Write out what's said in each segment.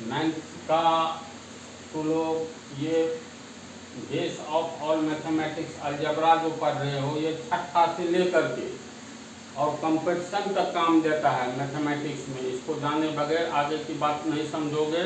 Ninth का तो लोग ये base of all mathematics algebra जो पढ़ रहे हो, ये छठा से लेकर के और कंपटीशन तक काम देता है मैथमेटिक्स में। इसको जाने बगैर आगे की बात नहीं समझोगे।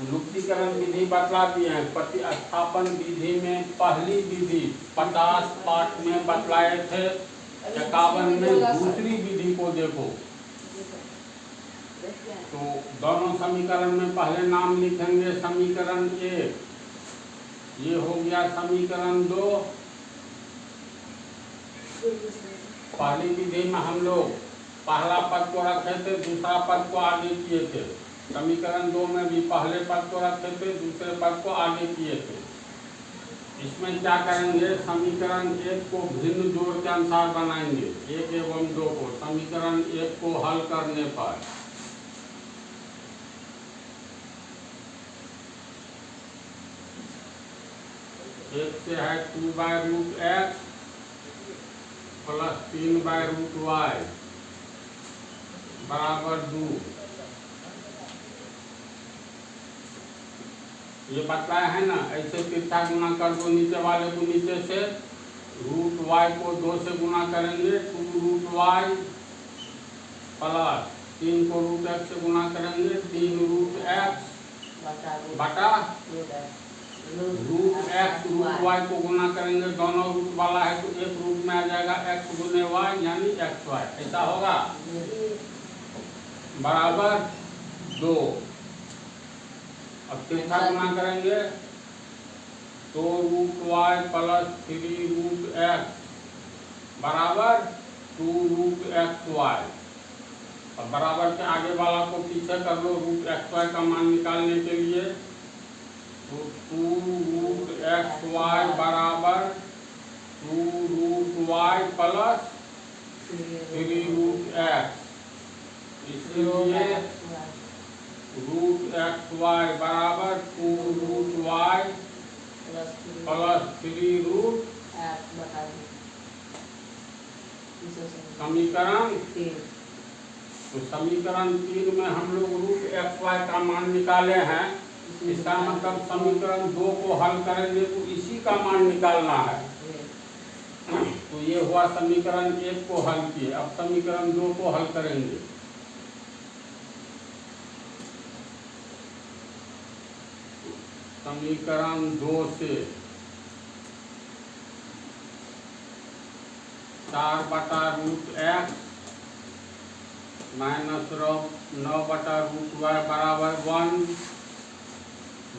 लुप्तीकरण विधि बतला दिए हैं। प्रतिस्थापन विधि में पहली विधि 50 पाठ में बतलाए थे, 51 में दूसरी विधि को देखो। तो दोनों समीकरण में पहले नाम लिखेंगे। समीकरण 1 ये हो गया, समीकरण 2 पहली विधि में हम लोग पहला पद को रखे थे, दूसरा पद को आगे किए थे। समीकरण 2 में भी पहले पद को रखे थे, दूसरे पद को आगे किए थे। इसमें क्या करेंगे, समीकरण 1 को भिन्न जोड़ के अनुसार बनाएंगे, 1 एवं 2 को। समीकरण 1 को हल करने पर एक से है 2/√x प्लस 3/√y बराबर 2। ये बताया है ना, ऐसे तिरछा गुना कर दो नीचे वाले को नीचे से। √y को 2 से गुना करेंगे, 2√y प्लस 3 को √x से गुना करेंगे, 3√x बटा √x √y को गुना करेंगे। दोनों रूट वाला है तो एक रूट में आ जाएगा x गुने y यानी xy। ऐसा होगा बराबर 2। अब तिरछा गुना करेंगे तो √y प्लस 3√x बराबर 2√xy। अब बराबर के आगे वाला को पीछे कर लो √xy का मान निकालने के लिए। तो 2√xy बराबर 2√y प्लस 3√x। इसलिए √xy बराबर 2√y प्लस 3√। समीकरण 3। तो समीकरण 3 में हम लोग √xy का मान निकाले हैं। इसका मतलब समीकरण 2 को हल करेंगे तो इसी का मान निकालना है। तो ये हुआ समीकरण 1 को हल किए। अब समीकरण 2 को हल करेंगे। समीकरण 2 से 4/√x माइनस 9/√y बराबर 1।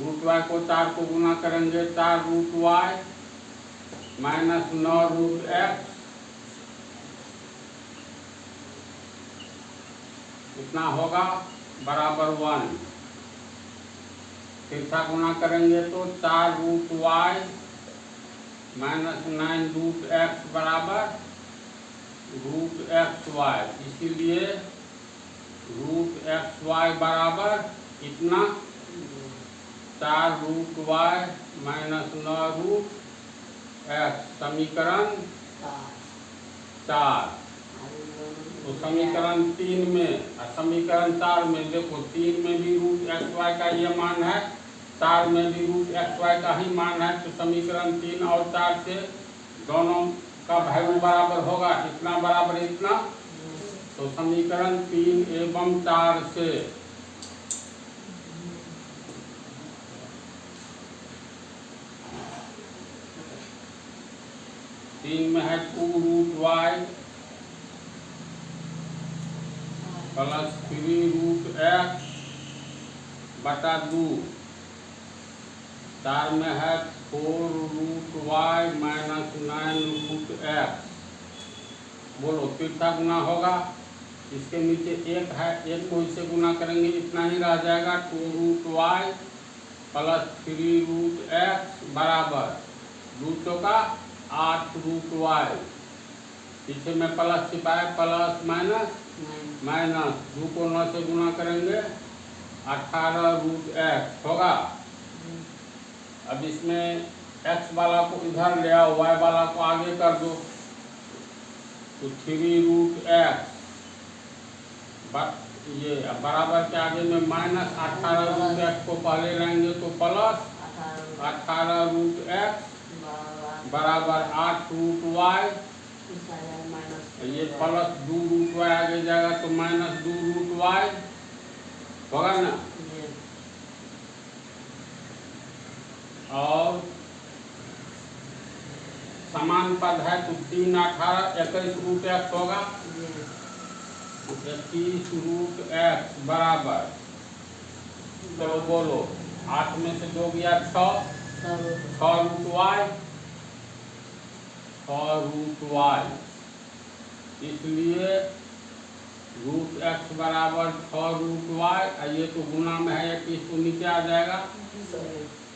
√y को 4 को गुना करेंगे, 4√y माइनस 9√x इतना होगा बराबर 1। तिरछा गुना करेंगे तो 4√y माइनस 9√x बराबर √xy। इसीलिए √xy बराबर इतना 4√y माइनस 9√x। समीकरण 4। तो समीकरण 3 में और समीकरण 4 में देखो, 3 में भी √xy का ये मान है, 4 में भी √xy का ही मान है। तो समीकरण 3 और 4 से दोनों का वैल्यू बराबर होगा, इतना बराबर इतना। तो समीकरण 3 एवं 4 से तीन में है 2√y प्लस 3√x बटा 2। 4 में है 4√y माइनस 9√x। बोलो तिरछा गुना होगा, इसके नीचे 1 है, 1 को इससे गुना करेंगे इतना ही रह जाएगा। 2√y प्लस 3√x बराबर 2 चौका 8√y। पीछे में प्लस छिपाए, प्लस माइनस माइनस 2 को 9 से गुना करेंगे 18√x होगा। अब इसमें x वाला को इधर ले आओ, y वाला को आगे कर दो। तो 3√x ये बराबर के आगे में माइनस 18 रूट एक्स को पहले लेंगे तो प्लस 18 रूट एक्स बराबर 8 रूट वाई, ये प्लस 2 रूट वाई आगे जाएगा तो माइनस 2 रूट वाई होगा ना। और समान पद है तो 3 18 21 रूट एक्स होगा, 21 रूट एक्स बराबर, चलो बोलो 8 में से 2 गया 6 रूट वाई, 6 रूट वाई, इसलिए रूट एक्स बराबर 6 रूट वाई। ये तो गुना में है 21 तो नीचे आ जाएगा,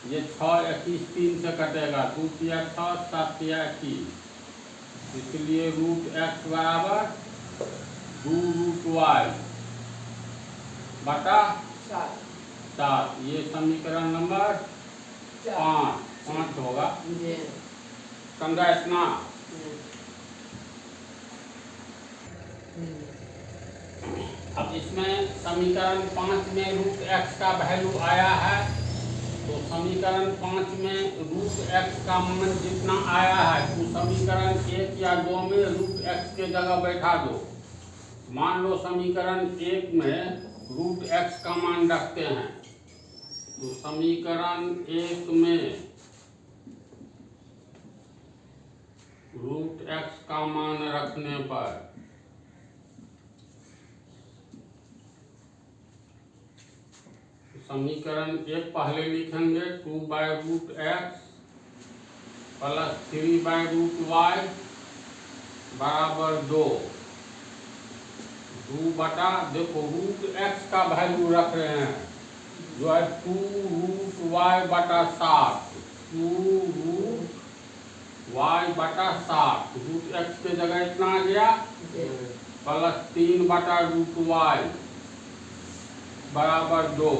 ये 6 21 3 से कटेगा, 2 किया 6 7 किया 21, इसलिए रूट एक्स बराबर 2 रूट वाई बटा 7। ये समीकरण नंबर 5 होगा। समझा इतना? अब इसमें समीकरण 5 में रूट एक्स का वैल्यू आया है, तो समीकरण 5 में रूट एक्स का मान जितना आया है तो समीकरण 1 या 2 में रूट एक्स के जगह बैठा दो। मान लो समीकरण 1 में रूट एक्स का मान रखते हैं, तो समीकरण 1 में रूट एक्स का मान रखने पर समीकरण 1 पहले लिखेंगे 2 by root X plus 3 by root Y बराबर 2 बटा, देखो रूट एक्स का वैल्यू रख रहे हैं जो है 2 रूट वाई बटा 7, 2 रूट वाई बटा 7, रूट एक्स के जगह इतना आ गया प्लस 3 बटा रूट वाई बराबर 2।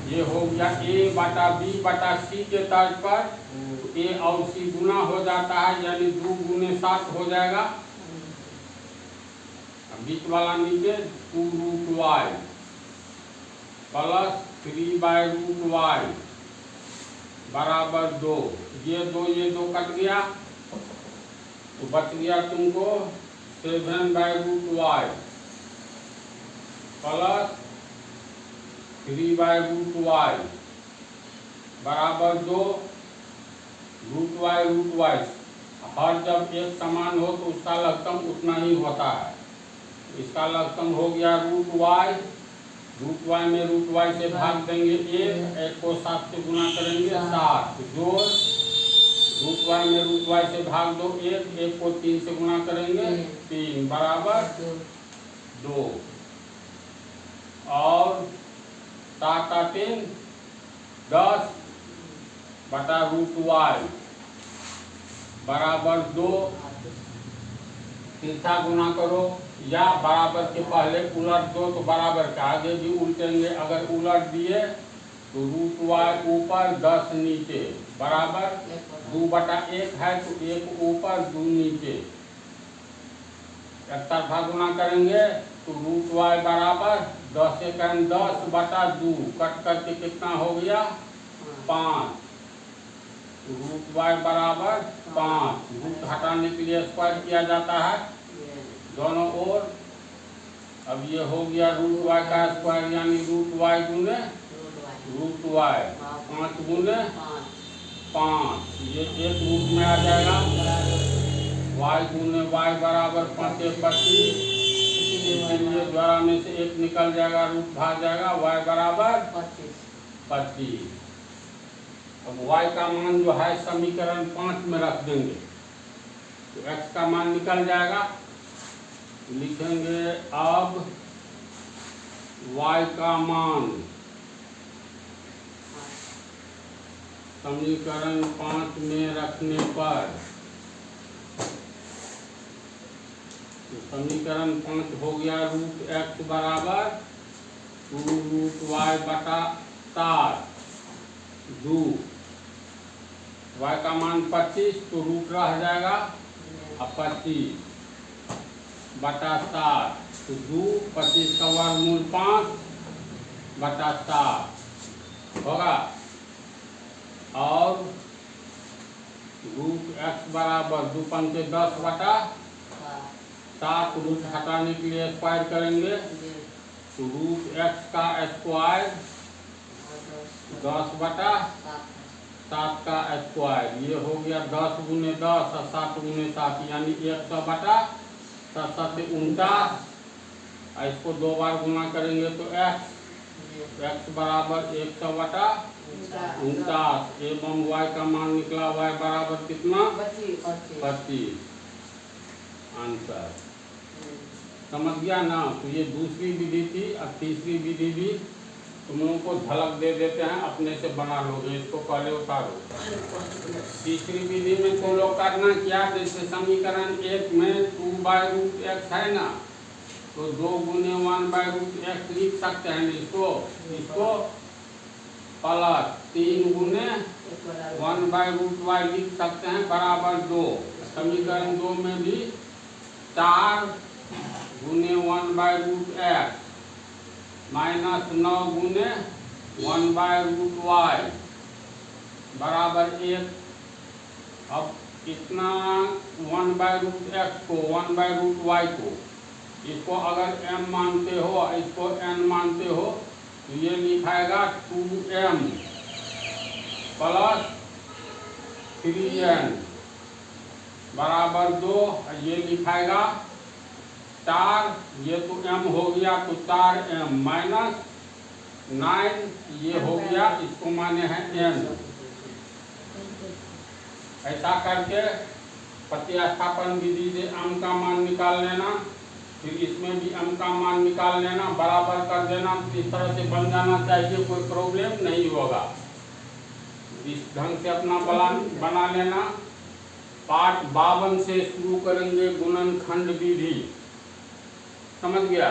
ये हो गया a बटा b बटा c के तर्ज पर, a और c गुना हो जाता है यानी 2 गुने 7 हो जाएगा, बीच वाला नीचे 2 root Y plus 3 by root Y बराबर 2। ये 2 कट गया तो बच गया तुमको 7 by root Y plus 3 by root Y बराबर 2 रूट वाई। हर जब एक समान हो तो उसका लघुत्तम उतना ही होता है, इसका लघुत्तम हो गया रूट वाई में रूट वाई से भाग देंगे 1 को 7 से गुना करेंगे 7, जोड़ रूट वाई में रूट वाई से भाग दो 1 को 3 से गुना करेंगे 3 बराबर 2, और 7 3 10 बटा रूट वाई बराबर 2, तीसरा गुना करो या बराबर के पहले उलट दो तो बराबर के आगे भी उल्टेंगे, अगर उलट दिए तो रूट वाई ऊपर 10 नीचे बराबर 2 बटा 1 है तो 1 ऊपर 2 नीचे, एक तरफा गुना करेंगे तो रूट वाई बराबर 10 1 10 बटा 2 कट करके कितना हो गया 5, रूट वाई बराबर 5, रूट हटाने के लिए स्क्वायर किया जाता है दोनों ओर। अब ये हो गया रूट वाई का स्क्वायर यानी रूट वाई गुने रूट वाई 5 गुने 5, ये एक रूट में आ जाएगा, वाई गुने वाई बराबर 5 25, इसलिए द्वारा में से 1 निकल जाएगा, रूट भाग जाएगा, वाई बराबर 25। अब y का मान जो है समीकरण 5 में रख देंगे तो x का मान निकल जाएगा, लिखेंगे अब y का मान समीकरण 5 में रखने पर, तो समीकरण 5 हो गया रूट x बराबर 2 रूट y बटा 7, 2 y का मान 25 तो रूट रह जाएगा, अब 25 बटा 7 तो 2 25 का वर्गमूल 5/7 होगा। और रूट x बराबर 2 पंचे 10/7, रूट हटाने के लिए स्क्वायर करेंगे तो रूट x का स्क्वायर 10/7 का स्क्वायर, ये हो गया 10 गुने 10 और 7 गुने 7 यानी 100/7 49। इसको 2 बार गुना करेंगे तो x बराबर 100/49 एवं y का मान निकला y बराबर कितना 25 आंसर। समझ गया ना। तो ये दूसरी विधि थी। अब तीसरी विधि भी तुम लोगों को झलक दे देते हैं, अपने से बना लोगे। इसको पहले उतारो। तीसरी विधि में तो लोग करना क्या, जैसे समीकरण 1 में 2/√x है ना, तो 2 गुने 1/√x लिख सकते हैं इसको प्लस 3 गुने 1/√y लिख सकते हैं बराबर 2। समीकरण 2 में भी 4 गुने 1/√x माइनस 9 गुने 1/√y बराबर 1। अब इतना 1/√x को 1/√y को इसको अगर m मानते हो, इसको n मानते हो, तो ये लिखाएगा 2m प्लस 3n बराबर 2। ये लिखाएगा 4, ये तो m हो गया तो 4m माइनस 9 ये हो गया, इसको माने हैं n। ऐसा करके प्रतिस्थापन विधि से m का मान निकाल लेना, फिर इसमें भी m का मान निकाल लेना, बराबर कर देना। इस तरह से बन जाना चाहिए, कोई प्रॉब्लम नहीं होगा। इस ढंग से अपना बना लेना। पाठ 52 से शुरू करेंगे गुणनखंड विधि। समझ गया।